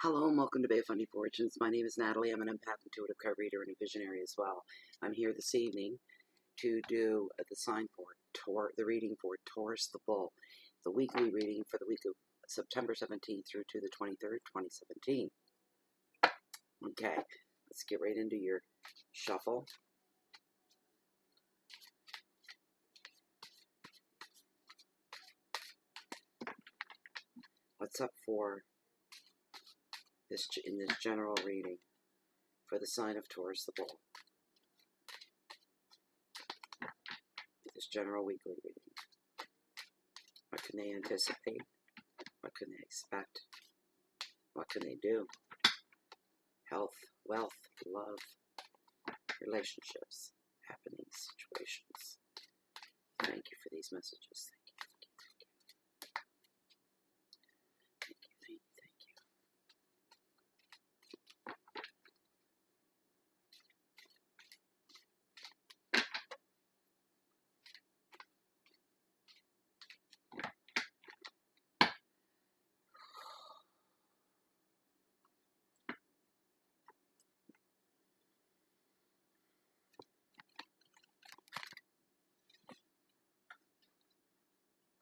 Hello and welcome to Bay of Funny Fortunes. My name is Natalie. I'm an empath, intuitive card reader, and a visionary as well. I'm here this evening to do the reading for Taurus the Bull, the weekly reading for the week of September 17th through to the 23rd, 2017. Okay, let's get right into your shuffle. What's up for in this general reading for the sign of Taurus the Bull? This general weekly reading. What can they anticipate? What can they expect? What can they do? Health, wealth, love, relationships, happenings, situations. Thank you for these messages. Thank you.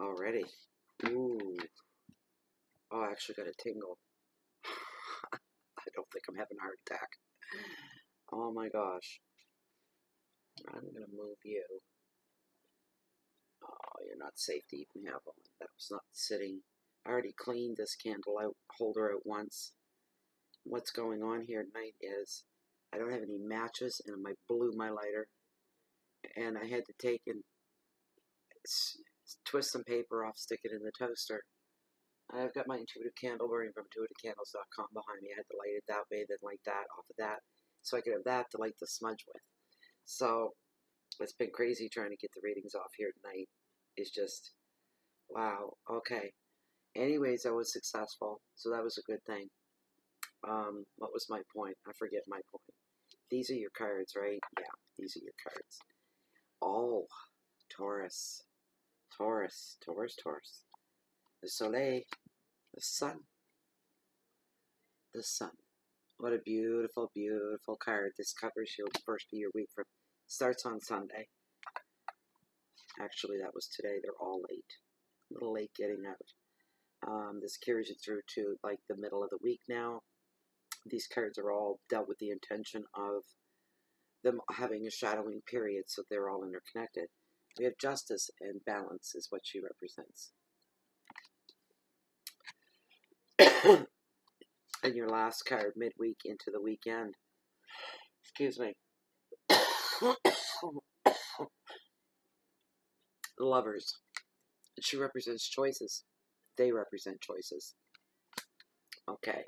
Already. Ooh. Oh, I actually got a tingle. I don't think I'm having a heart attack. Oh my gosh. I'm going to move you. Oh, you're not safe to even have on. That was not sitting. I already cleaned this candle holder out once. What's going on here tonight is I don't have any matches and I blew my lighter. And I had to take and twist some paper off, stick it in the toaster. I've got my intuitive candle burning from intuitivecandles.com behind me. I had to light it that way, then light that off of that, so I could have that to light the smudge with. So it's been crazy trying to get the readings off here tonight. It's just, wow, okay. Anyways, I was successful, so that was a good thing. What was my point? I forget my point. These are your cards, right? Yeah, these are your cards. Oh, Taurus. Taurus. The Soleil. The sun. The sun. What a beautiful, beautiful card. This covers your first of your week. Starts on Sunday. Actually, that was today. They're all late. A little late getting out. This carries you through to like the middle of the week now. These cards are all dealt with the intention of them having a shadowing period, so they're all interconnected. We have justice and balance is what she represents. And your last card, midweek into the weekend. Excuse me. Lovers. She represents choices. They represent choices. Okay.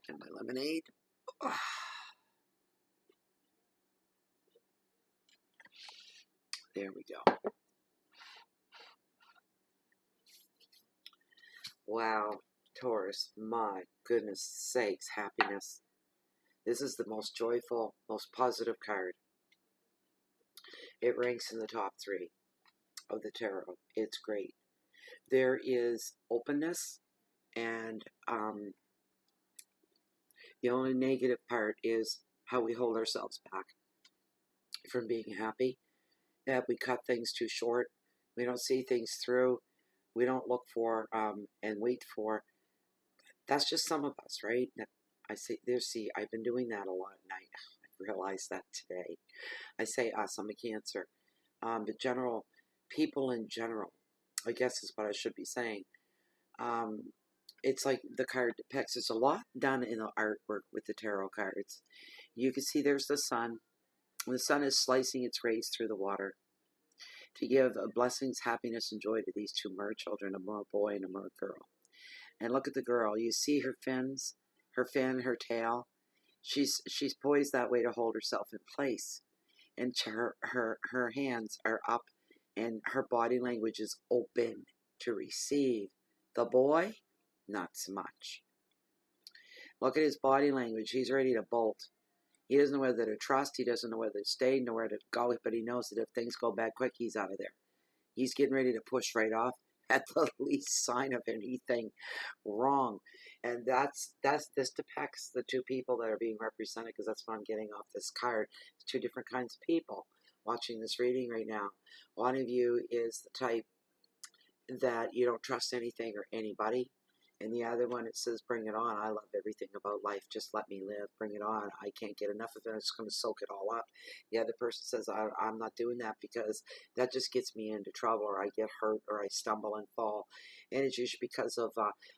And my lemonade. There we go. Wow. Taurus, my goodness sakes, happiness. This is the most joyful, most positive card. It ranks in the top 3 of the tarot. It's great. There is openness, and the only negative part is how we hold ourselves back from being happy, that we cut things too short. We don't see things through. We don't look for and wait for. That's just some of us, right? I say, I've been doing that a lot, and I realized that today. I say us, I'm a Cancer. But people in general, I guess is what I should be saying. It's like the card depicts. There's a lot done in the artwork with the tarot cards. You can see there's the sun. The sun is slicing its rays through the water to give blessings, happiness, and joy to these two mer children, a mer boy and a mer girl. And look at the girl. You see her fins, her fin, her tail. She's poised that way to hold herself in place. And her hands are up, and her body language is open to receive. The boy, not so much. Look at his body language. He's ready to bolt. He doesn't know whether to trust. He doesn't know whether to stay, nowhere to go, but he knows that if things go bad quick, he's out of there. He's getting ready to push right off. at the least sign of anything wrong. And this depicts the two people that are being represented, because that's what I'm getting off this card. Two different kinds of people watching this reading right now. One of you is the type that you don't trust anything or anybody. And the other one, it says, bring it on. I love everything about life. Just let me live. Bring it on. I can't get enough of it. I'm just going to soak it all up. The other person says, I'm not doing that because that just gets me into trouble, or I get hurt, or I stumble and fall. And it's usually because of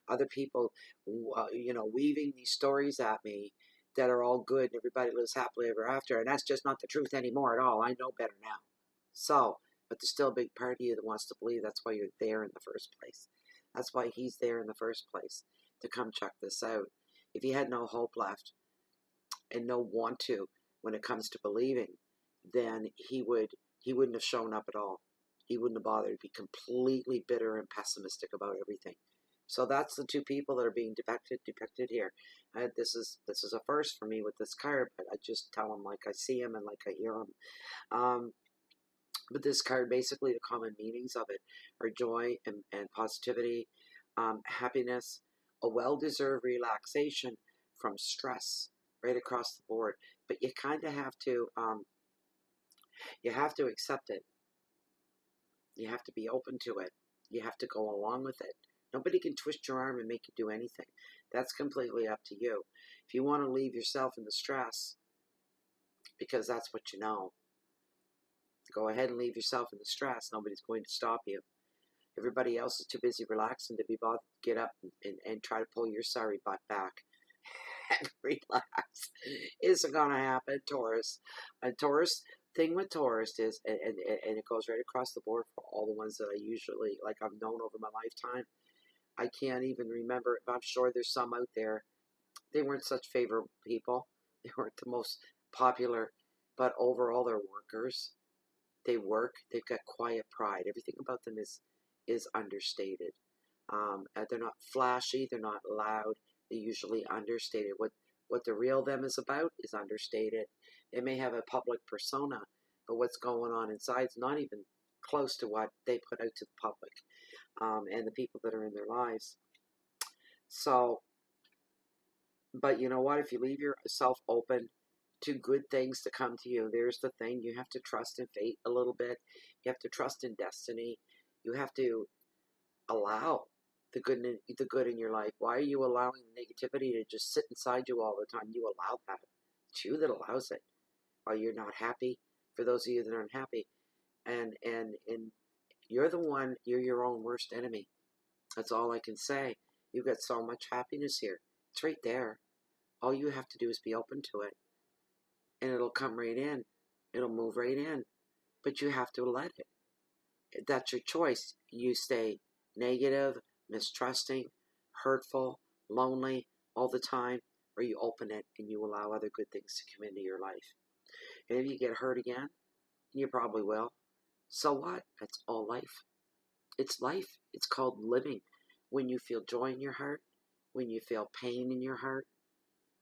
other people, weaving these stories at me that are all good and everybody lives happily ever after. And that's just not the truth anymore at all. I know better now. So, but there's still a big part of you that wants to believe. That's why you're there in the first place. That's why he's there in the first place, to come check this out. If he had no hope left and no want to when it comes to believing, then he wouldn't have shown up at all. He wouldn't have bothered to be completely bitter and pessimistic about everything. So that's the two people that are being depicted here. This is a first for me with this card, but I just tell him like I see him and like I hear him. But this card, basically, the common meanings of it are joy and positivity, happiness, a well-deserved relaxation from stress, right across the board. But you kind of have to, accept it. You have to be open to it. You have to go along with it. Nobody can twist your arm and make you do anything. That's completely up to you. If you want to leave yourself in the stress, because that's what you know, go ahead and leave yourself in the stress. Nobody's going to stop you. Everybody else is too busy relaxing to be bothered to get up and try to pull your sorry butt back and relax. Isn't going to happen, Taurus. And Taurus, thing with Taurus is, and it goes right across the board for all the ones that I usually, like I've known over my lifetime. I can't even remember, but I'm sure there's some out there. They weren't such favorable people. They weren't the most popular, but overall they're workers. They work. They've got quiet pride. Everything about them is understated. They're not flashy. They're not loud. They're usually understated. What the real them is about is understated. They may have a public persona, but what's going on inside is not even close to what they put out to the public and the people that are in their lives. So, but you know what? If you leave yourself open to good things to come to you, there's the thing. You have to trust in fate a little bit. You have to trust in destiny. You have to allow the good in your life. Why are you allowing negativity to just sit inside you all the time? You allow that. It's you that allows it. While you're not happy, for those of you that aren't happy, and you're the one. You're your own worst enemy. That's all I can say. You've got so much happiness here. It's right there. All you have to do is be open to it, and it'll come right in. It'll move right in. But you have to let it. That's your choice. You stay negative, mistrusting, hurtful, lonely all the time, or you open it and you allow other good things to come into your life. And if you get hurt again, you probably will. So what? That's all life. It's life. It's called living. When you feel joy in your heart, when you feel pain in your heart,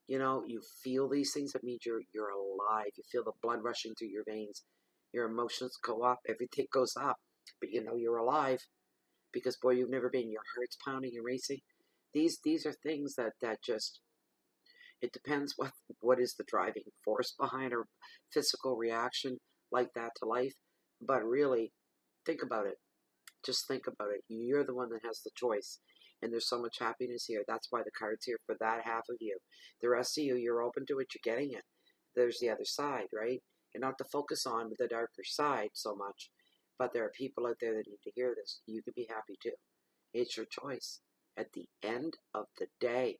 you feel these things. That means you're alive. You feel the blood rushing through your veins. Your emotions go up. Everything goes up. But you're alive. Because, boy, you've never been. Your heart's pounding and racing. These are things that just, it depends what is the driving force behind a physical reaction like that to life. But really, think about it. Just think about it. You're the one that has the choice. And there's so much happiness here. That's why the card's here for that half of you. The rest of you, you're open to it. You're getting it. There's the other side, right? And not to focus on the darker side so much. But there are people out there that need to hear this. You can be happy too. It's your choice. At the end of the day,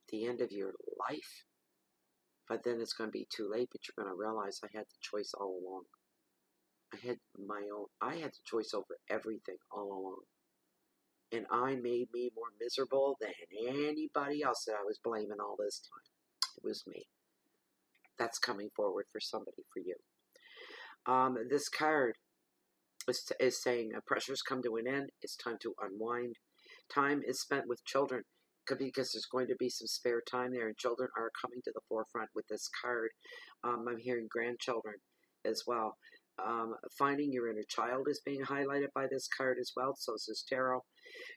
the end of your life. But then it's going to be too late. But you're going to realize I had the choice all along. I had the choice over everything all along. And I made me more miserable than anybody else that I was blaming all this time. It was me. That's coming forward for somebody, for you. This card is saying pressure's come to an end. It's time to unwind. Time is spent with children, because there's going to be some spare time there, and children are coming to the forefront with this card. I'm hearing grandchildren as well. Finding your inner child is being highlighted by this card as well. So says tarot.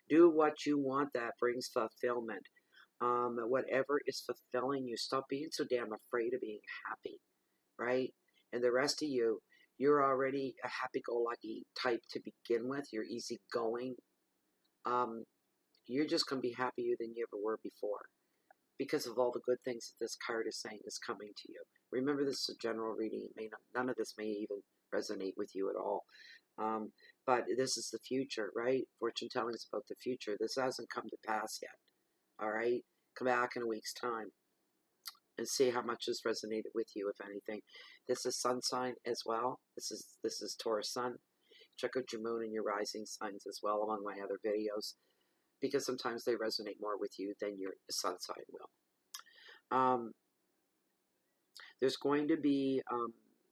Do what you want that brings fulfillment. Whatever is fulfilling you, stop being so damn afraid of being happy, right? And the rest of you, you're already a happy-go-lucky type to begin with. You're easygoing. You're just going to be happier than you ever were before because of all the good things that this card is saying is coming to you. Remember, this is a general reading. It may not, none of this may even resonate with you at all. But this is the future, right? Fortune telling is about the future. This hasn't come to pass yet. All right? Come back in a week's time and see how much has resonated with you, if anything. This is sun sign as well. This is Taurus sun. Check out your moon and your rising signs as well among my other videos, because sometimes they resonate more with you than your sun sign will. There's going to be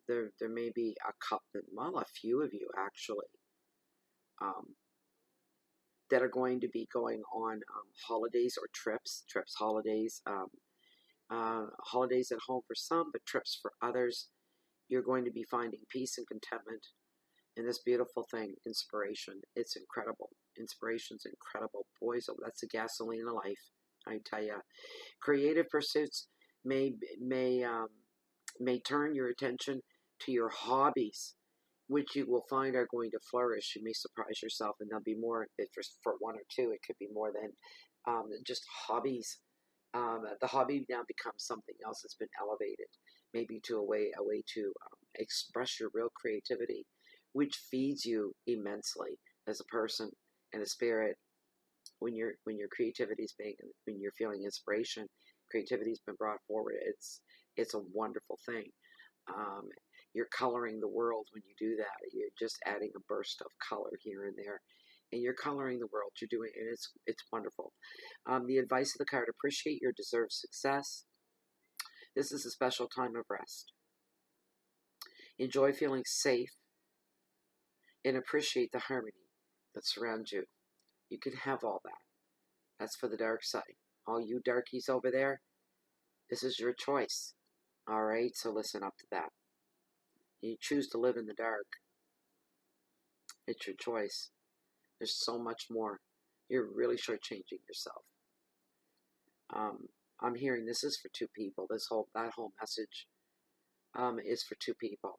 there may be a couple, well, a few of you actually, that are going to be going on holidays or holidays, holidays at home for some, but trips for others. You're going to be finding peace and contentment in this beautiful thing, inspiration. It's incredible. Inspiration's incredible. Boys, oh, that's the gasoline of life, I tell you. Creative pursuits may turn your attention to your hobbies, which you will find are going to flourish. You may surprise yourself, and there'll be more. If for one or two, it could be more than just hobbies. The hobby now becomes something else that's been elevated, maybe to a way to express your real creativity, which feeds you immensely as a person and a spirit. When your creativity is being, when you're feeling inspiration, creativity's been brought forward. It's a wonderful thing. You're coloring the world when you do that. You're just adding a burst of color here and there, and you're coloring the world. You're doing, and it's wonderful. The advice of the card: appreciate your deserved success. This is a special time of rest. Enjoy feeling safe, and appreciate the harmony that surrounds you. You can have all that. That's for the dark side. All you darkies over there, this is your choice. All right, so listen up to that. You choose to live in the dark. It's your choice. There's so much more. You're really shortchanging yourself. I'm hearing this is for two people. That whole message is for two people.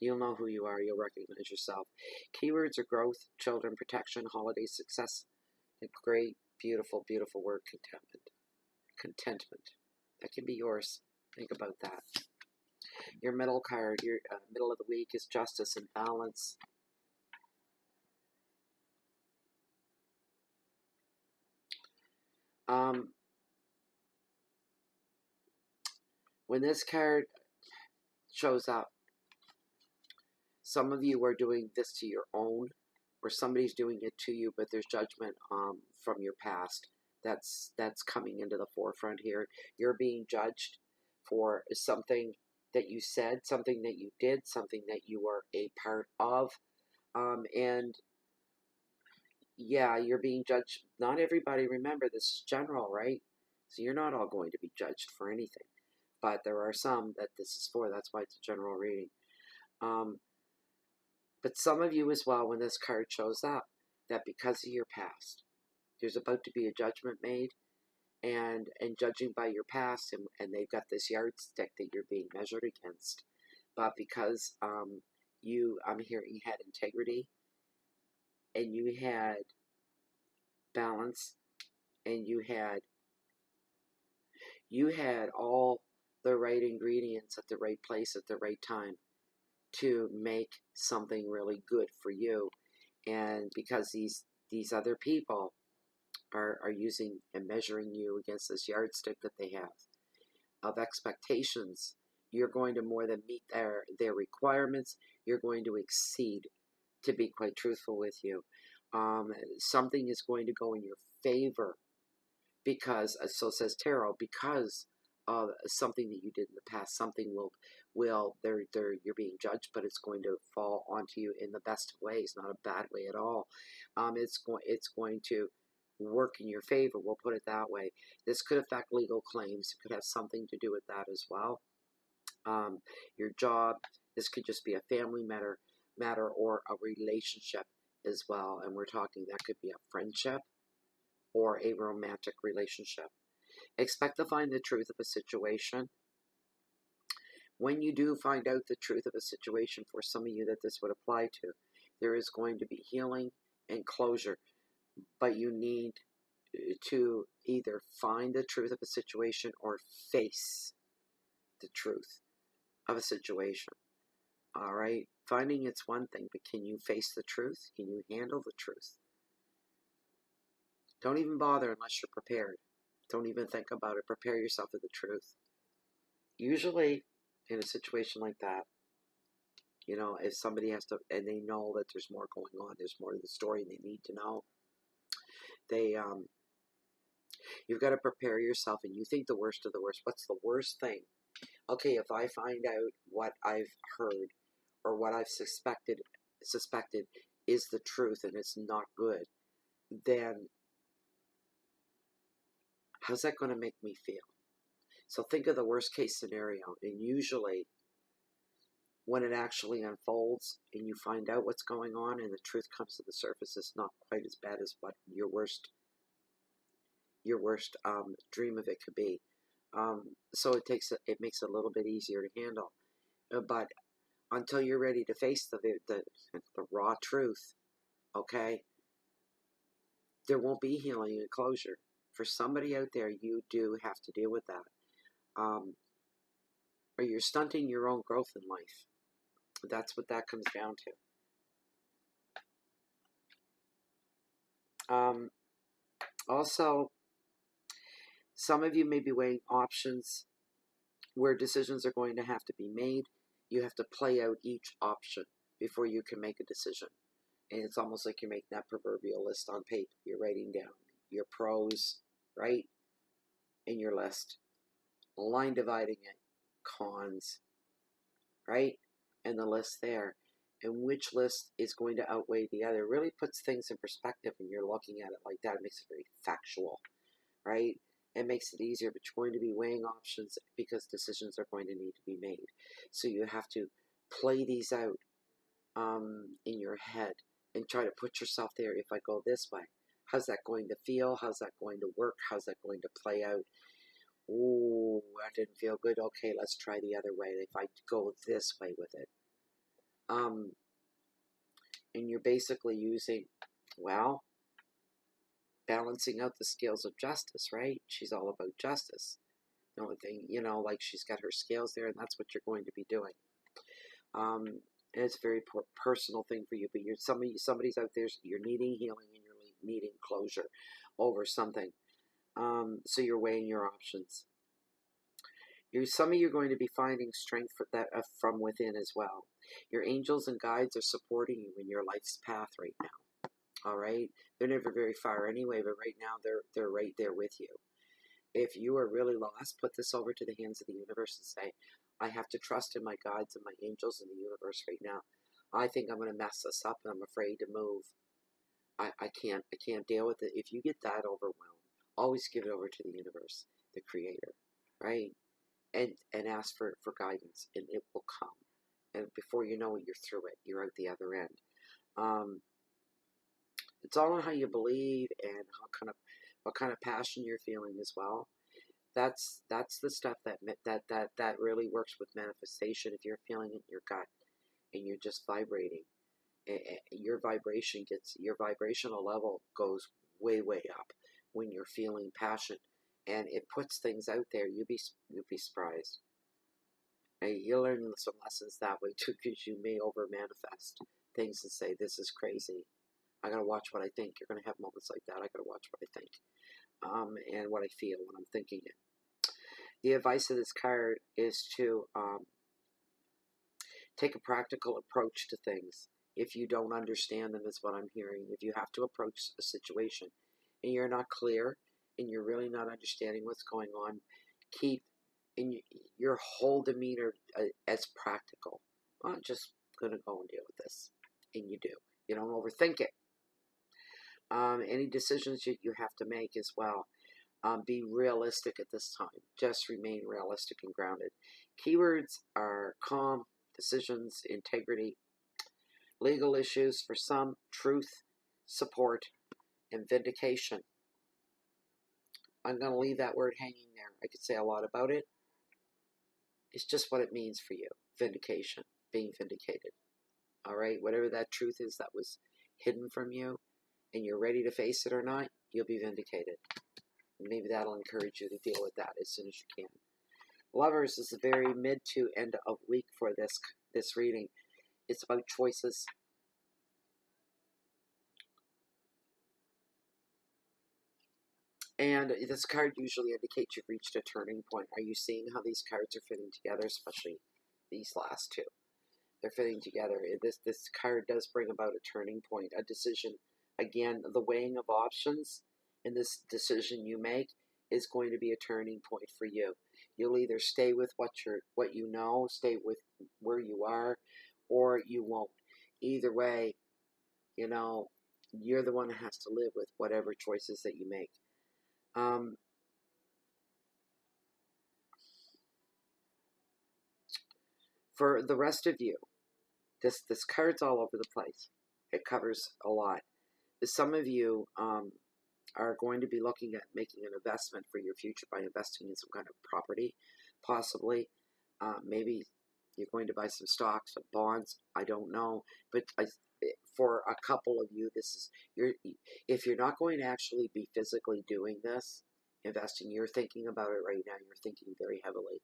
You'll know who you are. You'll recognize yourself. Keywords are growth, children, protection, holiday, success, and great, beautiful, beautiful word, contentment. Contentment. That can be yours. Think about that. Your middle card, your middle of the week is justice and balance. When this card shows up, some of you are doing this to your own, or somebody's doing it to you, but there's judgment from your past that's coming into the forefront here. You're being judged for something that you said, something that you did, something that you were a part of, and yeah, you're being judged. Not everybody, remember, this is general, right? So you're not all going to be judged for anything, but there are some that this is for. That's why it's a general reading. But some of you as well, when this card shows up, that because of your past, there's about to be a judgment made, and judging by your past, and they've got this yardstick that you're being measured against. But because I'm hearing you had integrity, and you had balance, and you had all the right ingredients at the right place at the right time to make something really good for you. And because these other people are using and measuring you against this yardstick that they have of expectations, you're going to more than meet their requirements. You're going to exceed, to be quite truthful with you. Something is going to go in your favor because, so says tarot, because of something that you did in the past. Something you're being judged, but it's going to fall onto you in the best of ways, not a bad way at all. It's going to work in your favor, we'll put it that way. This could affect legal claims. It could have something to do with that as well. Your job, This could just be a family matter or a relationship as well. And we're talking that could be a friendship or a romantic relationship. Expect to find the truth of a situation. When you do find out the truth of a situation, for some of you that this would apply to, there is going to be healing and closure. But you need to either find the truth of a situation or face the truth of a situation. All right? Finding it's one thing, but can you face the truth? Can you handle the truth? Don't even bother unless you're prepared. Don't even think about it. Prepare yourself for the truth. Usually, in a situation like that, you know, if somebody has to, and they know that there's more going on, there's more to the story, and they need to know, you've got to prepare yourself, and you think the worst of the worst. What's the worst thing? Okay, if I find out what I've heard or what I've suspected is the truth and it's not good, then how's that going to make me feel? So think of the worst case scenario, and usually when it actually unfolds and you find out what's going on and the truth comes to the surface, it's not quite as bad as what your worst dream of it could be. So it makes it a little bit easier to handle. But until you're ready to face the raw truth, okay, there won't be healing and closure. For somebody out there, you do have to deal with that. Or you're stunting your own growth in life. That's what that comes down to. Also, some of you may be weighing options where decisions are going to have to be made. You have to play out each option before you can make a decision. And it's almost like you're making that proverbial list on paper. You're writing down your pros, right, in your list. Line dividing it, cons, right, and the list there. And which list is going to outweigh the other really puts things in perspective when you're looking at it like that. It makes it very factual, right? It makes it easier, but you're going to be weighing options because decisions are going to need to be made. So you have to play these out in your head and try to put yourself there. If I go this way, how's that going to feel? How's that going to work? How's that going to play out? Oh, that didn't feel good. Okay, let's try the other way. If I go this way with it. And you're basically using, well, balancing out the scales of justice, right? She's all about justice. The only thing, you know, like she's got her scales there, and that's what you're going to be doing. And it's a very personal thing for you, but somebody's out there, you're needing healing and you're needing closure over something. So you're weighing your options. Some of you are going to be finding strength from within as well. Your angels and guides are supporting you in your life's path right now. All right? They're never very far anyway, but right now they're right there with you. If you are really lost, put this over to the hands of the universe and say, I have to trust in my guides and my angels in the universe right now. I think I'm going to mess this up and I'm afraid to move. I can't deal with it. If you get that overwhelmed, always give it over to the universe, the creator, right? And ask for guidance, and it will come. And before you know it, you're through it. You're out the other end. It's all on how you believe and what kind of passion you're feeling as well. That's the stuff that really works with manifestation. If you're feeling it in your gut and you're just vibrating, your vibrational level goes way up when you're feeling passion, and it puts things out there. You'd be surprised. And you'll learn some lessons that way too, because you may over manifest things and say, this is crazy. I gotta watch what I think. You're gonna have moments like that. I gotta watch what I think, and what I feel when I'm thinking it. The advice of this card is to take a practical approach to things. If you don't understand them, is what I'm hearing. If you have to approach a situation and you're not clear and you're really not understanding what's going on, keep in your whole demeanor as practical. I'm just going to go and deal with this. And you do. You don't overthink it. Any decisions you have to make as well. Be realistic at this time. Just remain realistic and grounded. Keywords are calm, decisions, integrity, legal issues for some, truth, support, and vindication. I'm going to leave that word hanging there. I could say a lot about it. It's just what it means for you. Vindication, being vindicated. All right, whatever that truth is that was hidden from you and you're ready to face it or not, you'll be vindicated. Maybe that'll encourage you to deal with that as soon as you can. Lovers is the very mid to end of week for this reading. It's about choices. And this card usually indicates you've reached a turning point. Are you seeing how these cards are fitting together, especially these last two? They're fitting together. This card does bring about a turning point, a decision. Again, the weighing of options in this decision you make is going to be a turning point for you. You'll either stay with what you know, stay with where you are, or you won't. Either way, you know, you're the one that has to live with whatever choices that you make. For the rest of you, this card's all over the place. It covers a lot. Some of you are going to be looking at making an investment for your future by investing in some kind of property, possibly. Maybe you're going to buy some stocks or bonds. I don't know. But for a couple of you, if you're not going to actually be physically doing this, investing, you're thinking about it right now. You're thinking very heavily.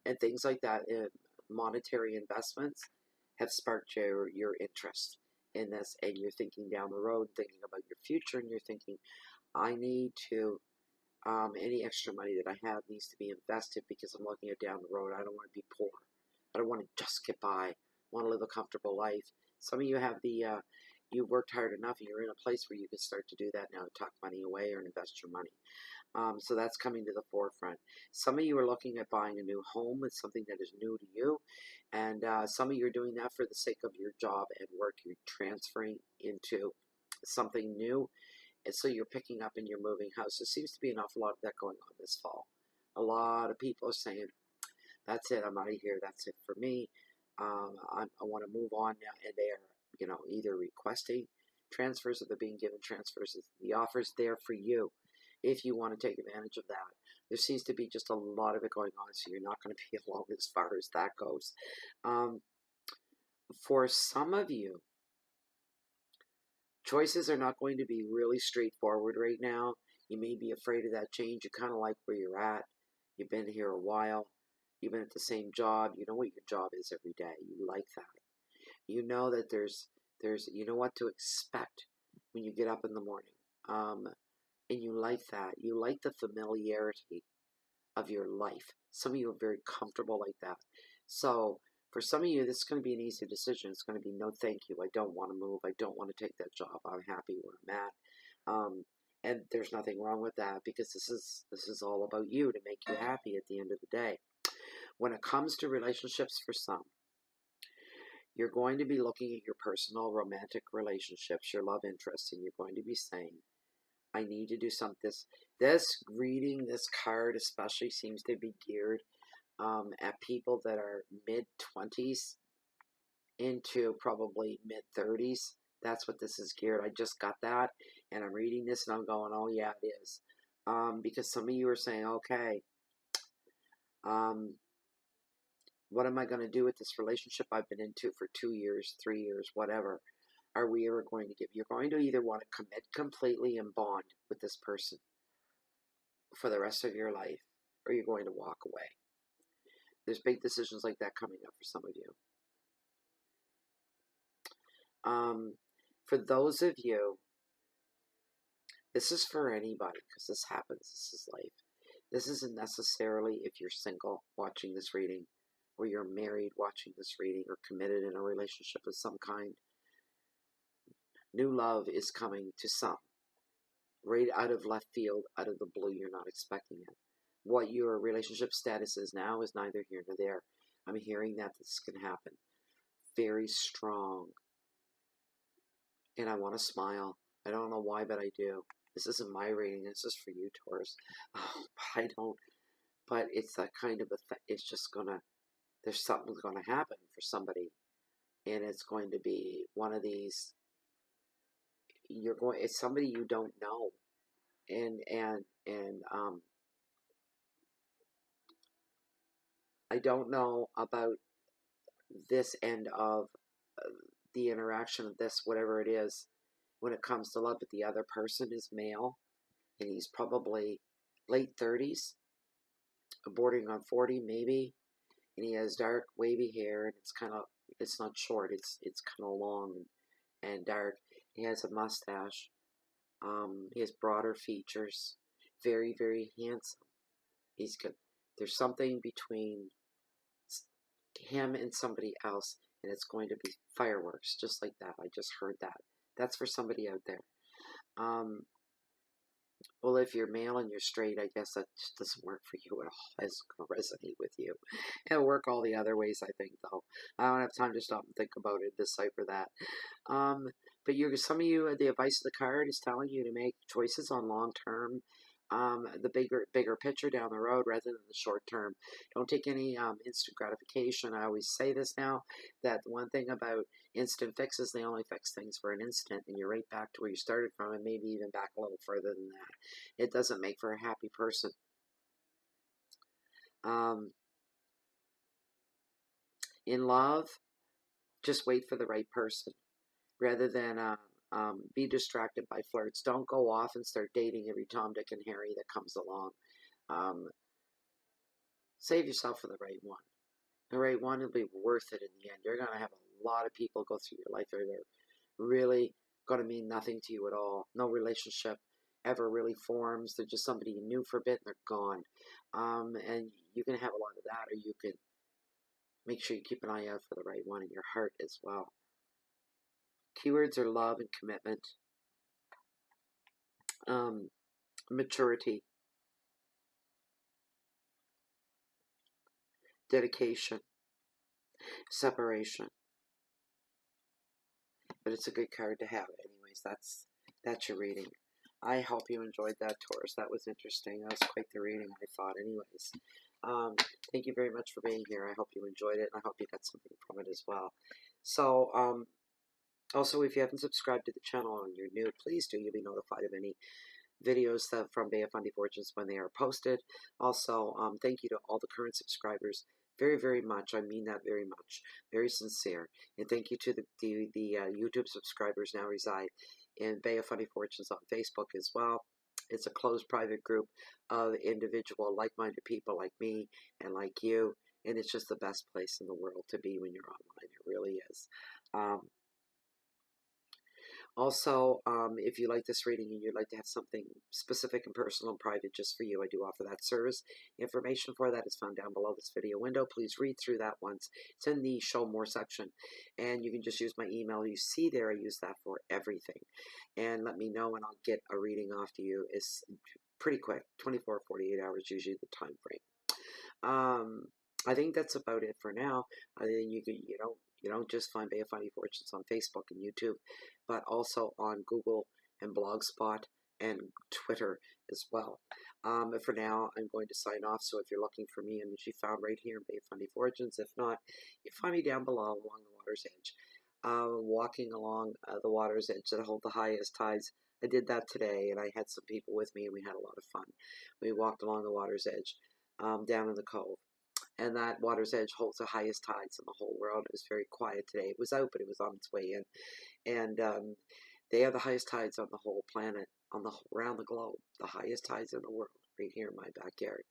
And things like that, monetary investments have sparked your interest in this, and you're thinking down the road, thinking about your future, and you're thinking, I need to, any extra money that I have needs to be invested because I'm looking at down the road. I don't want to be poor. I don't want to just get by. I want to live a comfortable life. Some of you have you've worked hard enough, and you're in a place where you can start to do that now, tuck money away or invest your money. So that's coming to the forefront. Some of you are looking at buying a new home. It's something that is new to you. And some of you are doing that for the sake of your job and work. You're transferring into something new. And so you're picking up and you're moving house. There seems to be an awful lot of that going on this fall. A lot of people are saying, that's it, I'm out of here. That's it for me. I want to move on now. And they are, either requesting transfers or they're being given transfers. The offer's there for you if you want to take advantage of that. There seems to be just a lot of it going on, so you're not going to be alone as far as that goes. For some of you, choices are not going to be really straightforward right now. You may be afraid of that change. You kind of like where you're at. You've been here a while. You've been at the same job. You know what your job is every day. You like that. You know that there's you know what to expect when you get up in the morning. And you like that. You like the familiarity of your life. Some of you are very comfortable like that. So for some of you, this is going to be an easy decision. It's going to be no thank you. I don't want to move. I don't want to take that job. I'm happy where I'm at. And there's nothing wrong with that because this is all about you to make you happy at the end of the day. When it comes to relationships for some, you're going to be looking at your personal romantic relationships, your love interests, and you're going to be saying, I need to do something. This reading, this card especially seems to be geared at people that are mid-20s into probably mid-30s. That's what this is geared. I just got that, and I'm reading this, and I'm going, oh, yeah, it is. Because some of you are saying, okay, what am I going to do with this relationship I've been into for 2 years, 3 years, whatever? Are we ever going to give? You're going to either want to commit completely and bond with this person for the rest of your life, or you're going to walk away. There's big decisions like that coming up for some of you. For those of you, this is for anybody because this happens. This is life. This isn't necessarily if you're single watching this reading, or you're married watching this reading, or committed in a relationship of some kind. New love is coming to some. Right out of left field, out of the blue, you're not expecting it. What your relationship status is now is neither here nor there. I'm hearing that this can happen. Very strong. And I want to smile. I don't know why, but I do. This isn't my reading. This is for you, Taurus. Oh, I don't. But it's that kind of it's just going to there's something going to happen for somebody, and it's going to be one of these. It's somebody you don't know, and I don't know about this end of the interaction of this, whatever it is, when it comes to love, but the other person is male, and he's probably late 30s, bordering on 40 maybe, and he has dark wavy hair, and it's not short, it's kind of long and dark. He has a mustache. He has broader features, very, very handsome. He's good. There's something between him and somebody else, and it's going to be fireworks, just like that. I just heard that. That's for somebody out there. Well, if you're male and you're straight, I guess that just doesn't work for you at all. It's going to resonate with you. It'll work all the other ways, I think, though. I don't have time to stop and think about it, decipher that. But some of you, the advice of the card is telling you to make choices on long term, the bigger picture down the road rather than the short term. Don't take any instant gratification. I always say this now, that the one thing about instant fixes, they only fix things for an instant, and you're right back to where you started from, and maybe even back a little further than that. It doesn't make for a happy person. In love, just wait for the right person rather than be distracted by flirts. Don't go off and start dating every Tom, Dick, and Harry that comes along. Save yourself for the right one. The right one will be worth it in the end. You're going to have a lot of people go through your life that are really going to mean nothing to you at all. No relationship ever really forms. They're just somebody you knew for a bit and they're gone. And you can have a lot of that, or you can make sure you keep an eye out for the right one in your heart as well. Keywords are love and commitment, maturity, dedication, separation. But it's a good card to have. Anyways, that's your reading. I hope you enjoyed that, Taurus. That was interesting. That was quite the reading, I thought. Anyways, thank you very much for being here. I hope you enjoyed it, and I hope you got something from it as well. So, also, if you haven't subscribed to the channel and you're new, please do. You'll be notified of any videos from Bay of Fundy Fortunes when they are posted. Also, thank you to all the current subscribers. Very, very much. I mean that very much. Very sincere. And thank you to the YouTube subscribers now reside in Bay of Fundy Fortunes on Facebook as well. It's a closed private group of individual like-minded people like me and like you. And it's just the best place in the world to be when you're online. It really is. Also, if you like this reading and you'd like to have something specific and personal and private just for you, I do offer that service. Information for that is found down below this video window. Please read through that once. It's in the Show More section. And you can just use my email. You see there, I use that for everything. And let me know and I'll get a reading off to you. It's pretty quick, 24, 48 hours usually the time frame. I think that's about it for now. I think you don't just find Bay of Fundy Fortunes on Facebook and YouTube, but also on Google and Blogspot and Twitter as well. For now, I'm going to sign off. So if you're looking for me, I'm usually found right here in Bay of Fundy Fortunes. If not, you find me down below along the water's edge. Walking along the water's edge that hold the highest tides. I did that today, and I had some people with me, and we had a lot of fun. We walked along the water's edge down in the cove. And that water's edge holds the highest tides in the whole world. It was very quiet today. It was out, but it was on its way in. And they have the highest tides on the whole planet, around the globe. The highest tides in the world, right here in my backyard.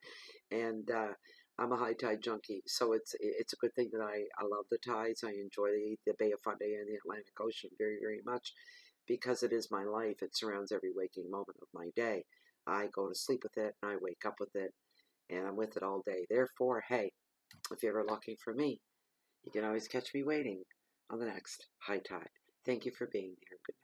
And I'm a high tide junkie, so it's a good thing that I love the tides. I enjoy the Bay of Fundy and the Atlantic Ocean very, very much because it is my life. It surrounds every waking moment of my day. I go to sleep with it, and I wake up with it. And I'm with it all day. Therefore, hey, if you're ever looking for me, you can always catch me waiting on the next high tide. Thank you for being here. Good